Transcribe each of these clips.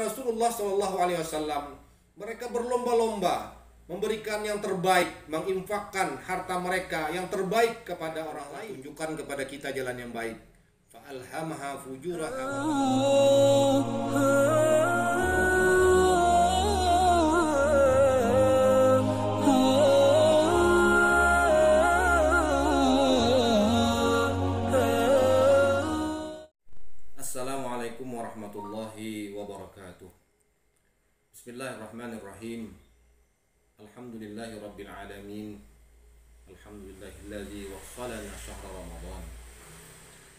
Rasulullah SAW. Mereka berlomba-lomba memberikan yang terbaik, menginfakkan harta mereka yang terbaik kepada orang lain. Tunjukkan kepada kita jalan yang baik. Fa'alhamaha fujuraha. Assalamualaikum warahmatullahi wabarakatuh. Bismillahirrahmanirrahim. Alhamdulillahi rabbil alamin. Alhamdulillahilladzi wassalana syahra Ramadan.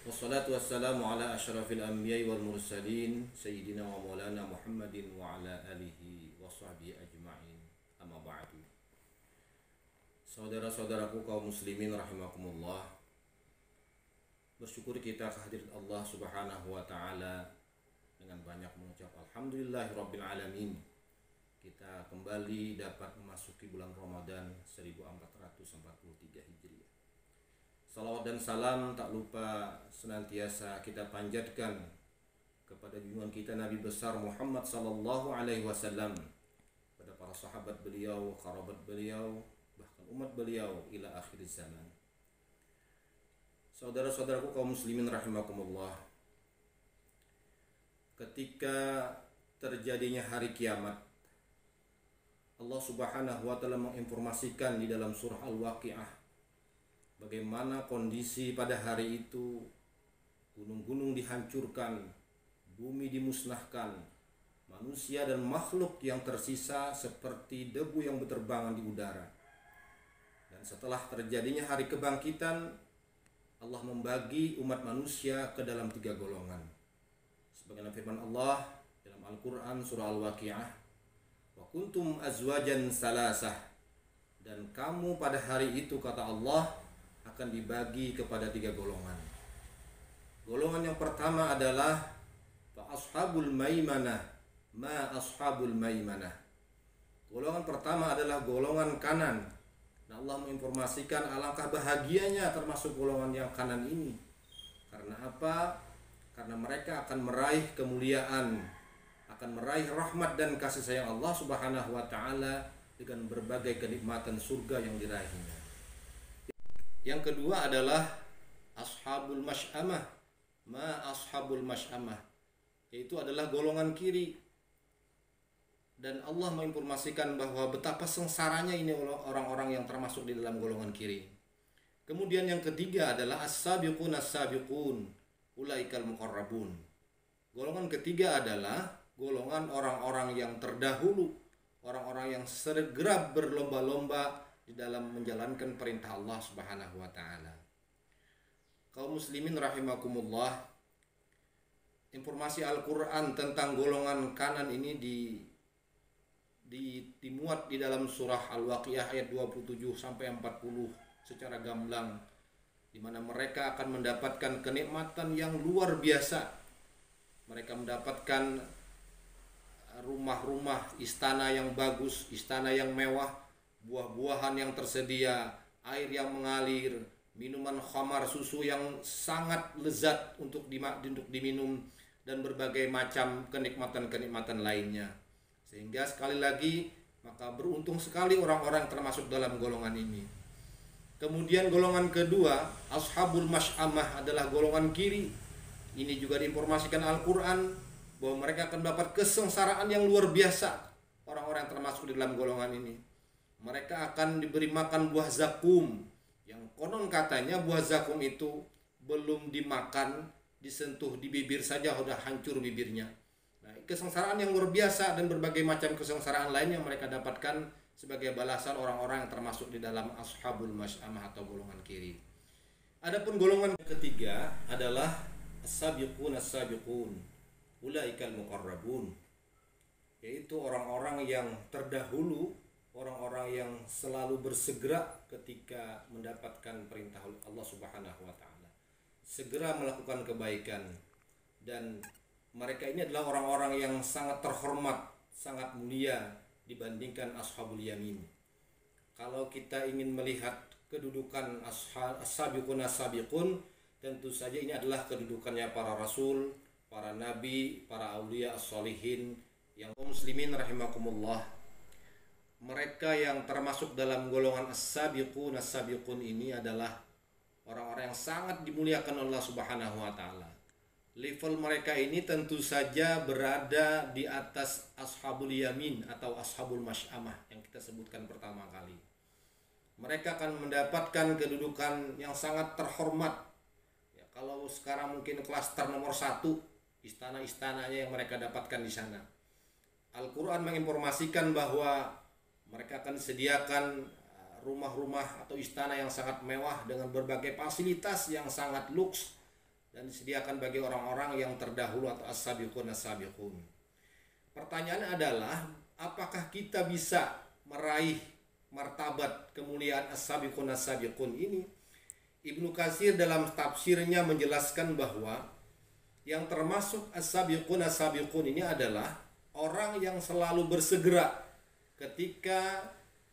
Wassalatu wassalamu ala asyrafil anbiya'i wal mursalin sayyidina wa maulana Muhammadin wa ala alihi wa sahbihi ajma'in. Amma ba'du. Saudara-saudaraku kaum muslimin rahimakumullah. Bersyukur kita kehadirat Allah Subhanahu wa taala dengan banyak mengucap alhamdulillahirabbil alamin. Kita kembali dapat memasuki bulan Ramadan 1443 Hijriah. Salawat dan salam tak lupa senantiasa kita panjatkan kepada junjungan kita Nabi besar Muhammad sallallahu alaihi wasallam, pada para sahabat beliau, kerabat beliau, bahkan umat beliau ila akhir zaman. Saudara-saudaraku kaum muslimin rahimakumullah, ketika terjadinya hari kiamat, Allah Subhanahu wa taala menginformasikan di dalam surah Al-Waqiah bagaimana kondisi pada hari itu. Gunung-gunung dihancurkan, bumi dimusnahkan, manusia dan makhluk yang tersisa seperti debu yang berterbangan di udara. Dan setelah terjadinya hari kebangkitan, Allah membagi umat manusia ke dalam 3 golongan. Sebagaimana firman Allah dalam Al-Quran surah Al-Waqiah, wa kuntum azwajan salasah, dan kamu pada hari itu kata Allah akan dibagi kepada 3 golongan. Golongan yang pertama adalah fa ashabul maimanah ma ashabul maimanah. Golongan pertama adalah golongan kanan. Nah, Allah menginformasikan alangkah bahagianya termasuk golongan yang kanan ini. Karena apa? Karena mereka akan meraih kemuliaan, akan meraih rahmat dan kasih sayang Allah Subhanahu wa taala dengan berbagai kenikmatan surga yang diraihnya. Yang kedua adalah ashabul masy'amah ma ashabul masy'amah, yaitu adalah golongan kiri. Dan Allah menginformasikan bahwa betapa sengsaranya ini orang-orang yang termasuk di dalam golongan kiri. Kemudian yang ketiga adalah as-sabiqun as-sabiqun ulaikal muqarrabun. Golongan ketiga adalah golongan orang-orang yang terdahulu, orang-orang yang segera berlomba-lomba di dalam menjalankan perintah Allah Subhanahu wa taala. Kaum muslimin rahimakumullah, informasi Al-Qur'an tentang golongan kanan ini dimuat di dalam surah Al-Waqiah ayat 27 sampai 40 secara gamblang, di mana mereka akan mendapatkan kenikmatan yang luar biasa. Mereka mendapatkan rumah-rumah, istana yang bagus, istana yang mewah, buah-buahan yang tersedia, air yang mengalir, minuman khamar, susu yang sangat lezat untuk diminum, dan berbagai macam kenikmatan-kenikmatan lainnya. Sehingga sekali lagi, maka beruntung sekali orang-orang termasuk dalam golongan ini. Kemudian golongan kedua, ashabul masy'amah, adalah golongan kiri. Ini juga diinformasikan Al-Quran bahwa mereka akan dapat kesengsaraan yang luar biasa. Orang-orang yang termasuk di dalam golongan ini, mereka akan diberi makan buah zakum, yang konon katanya buah zakum itu belum dimakan, disentuh di bibir saja sudah hancur bibirnya. Nah, kesengsaraan yang luar biasa dan berbagai macam kesengsaraan lain yang mereka dapatkan sebagai balasan orang-orang yang termasuk di dalam ashabul masy'amah atau golongan kiri. Adapun golongan ketiga adalah as-sabiqun as-sabiqun ulaikal muqarrabun, yaitu orang-orang yang terdahulu, orang-orang yang selalu bersegera ketika mendapatkan perintah Allah Subhanahu wa taala, segera melakukan kebaikan. Dan mereka ini adalah orang-orang yang sangat terhormat, sangat mulia dibandingkan ashabul yamin. Kalau kita ingin melihat kedudukan as-sabiqun as-sabiqun, tentu saja ini adalah kedudukannya para rasul, para nabi, para aulia as-solihin, Yang kaum muslimin rahimakumullah, mereka yang termasuk dalam golongan as-sabiqun ini adalah orang-orang yang sangat dimuliakan Allah Subhanahu wa taala. Level mereka ini tentu saja berada di atas ashabul yamin atau ashabul masy'amah yang kita sebutkan pertama kali. Mereka akan mendapatkan kedudukan yang sangat terhormat. Ya, kalau sekarang mungkin klaster nomor 1, istana-istananya yang mereka dapatkan di sana. Al-Quran menginformasikan bahwa mereka akan disediakan rumah-rumah atau istana yang sangat mewah dengan berbagai fasilitas yang sangat luks dan disediakan bagi orang-orang yang terdahulu atau as-sabiqun. Pertanyaannya adalah, apakah kita bisa meraih martabat kemuliaan as-sabiqun ini? Ibnu Katsir dalam tafsirnya menjelaskan bahwa yang termasuk as-sabiqun ini adalah orang yang selalu bersegera ketika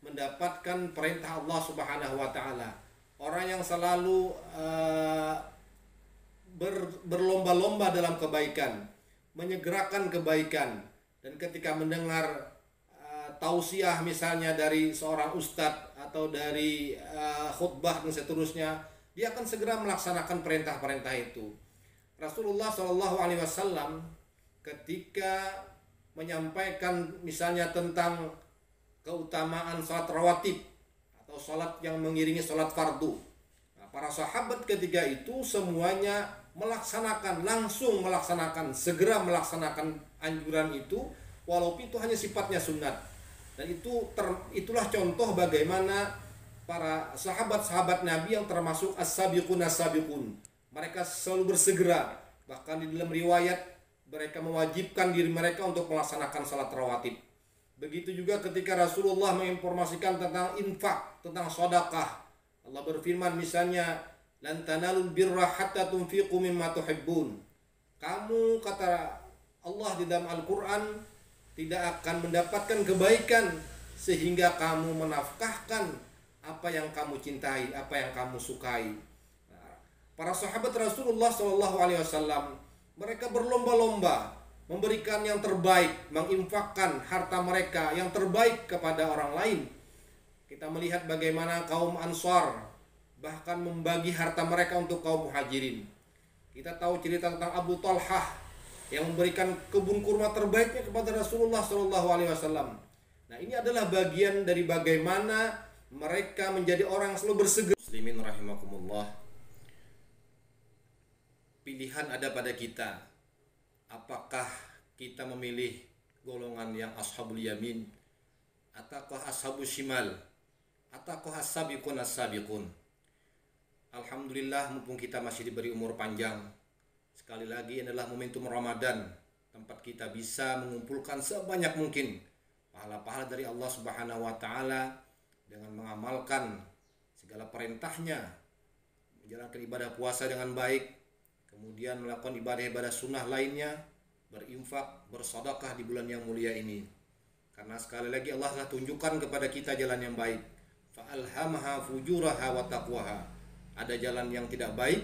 mendapatkan perintah Allah Subhanahu wa taala. Orang yang selalu berlomba-lomba dalam kebaikan, menyegerakan kebaikan, dan ketika mendengar tausiah misalnya dari seorang ustadz atau dari khutbah dan seterusnya, dia akan segera melaksanakan perintah-perintah itu. Rasulullah SAW ketika menyampaikan misalnya tentang keutamaan salat rawatib atau salat yang mengiringi salat fardu, para sahabat ketika itu semuanya langsung melaksanakan, segera melaksanakan anjuran itu, walaupun itu hanya sifatnya sunat. Dan itulah contoh bagaimana para sahabat-sahabat Nabi yang termasuk as-sabiqun. Mereka selalu bersegera, bahkan di dalam riwayat mereka mewajibkan diri mereka untuk melaksanakan salat rawatib. Begitu juga ketika Rasulullah menginformasikan tentang infak, tentang sedekah. Allah berfirman misalnya, lan tanalul birra hatta tunfiqu mimma tuhibbun. Kamu, kata Allah di dalam Al-Quran, tidak akan mendapatkan kebaikan sehingga kamu menafkahkan apa yang kamu cintai, apa yang kamu sukai. Para sahabat Rasulullah SAW, mereka berlomba-lomba memberikan yang terbaik, menginfakkan harta mereka yang terbaik kepada orang lain. Kita melihat bagaimana kaum Ansar bahkan membagi harta mereka untuk kaum Muhajirin. Kita tahu cerita tentang Abu Talhah yang memberikan kebun kurma terbaiknya kepada Rasulullah SAW. Nah, ini adalah bagian dari bagaimana mereka menjadi orang yang selalu bersegera. Muslimin rahimakumullah. Pilihan ada pada kita. Apakah kita memilih golongan yang ashabul yamin, ataukah ashabul shimal, ataukah as-sabiqun. Alhamdulillah, mumpung kita masih diberi umur panjang, sekali lagi adalah momentum Ramadan, tempat kita bisa mengumpulkan sebanyak mungkin pahala-pahala dari Allah Subhanahu wa taala dengan mengamalkan segala perintahnya, menjalankan ibadah puasa dengan baik, kemudian melakukan ibadah-ibadah sunnah lainnya, berinfak, bersedekah di bulan yang mulia ini. Karena sekali lagi Allah telah tunjukkan kepada kita jalan yang baik. Fa'alhamaha fujuraha wa taqwaha. Ada jalan yang tidak baik,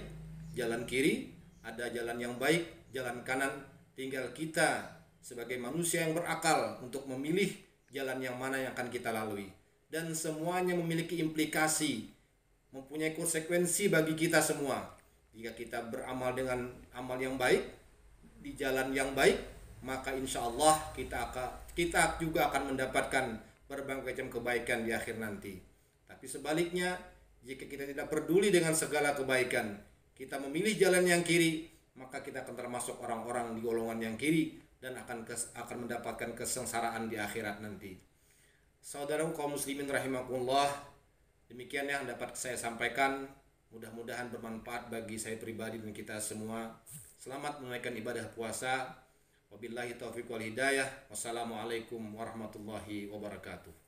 jalan kiri, ada jalan yang baik, jalan kanan. Tinggal kita sebagai manusia yang berakal untuk memilih jalan yang mana yang akan kita lalui. Dan semuanya memiliki implikasi, mempunyai konsekuensi bagi kita semua. Jika kita beramal dengan amal yang baik, di jalan yang baik, maka insya Allah kita juga akan mendapatkan berbagai macam kebaikan di akhir nanti. Tapi sebaliknya, jika kita tidak peduli dengan segala kebaikan, kita memilih jalan yang kiri, maka kita akan termasuk orang-orang di golongan yang kiri dan akan mendapatkan kesengsaraan di akhirat nanti. Saudaraku kaum muslimin rahimakumullah, demikian yang dapat saya sampaikan. Mudah-mudahan bermanfaat bagi saya pribadi dan kita semua. Selamat menunaikan ibadah puasa. Wabillahi taufiq wal hidayah. Wassalamualaikum warahmatullahi wabarakatuh.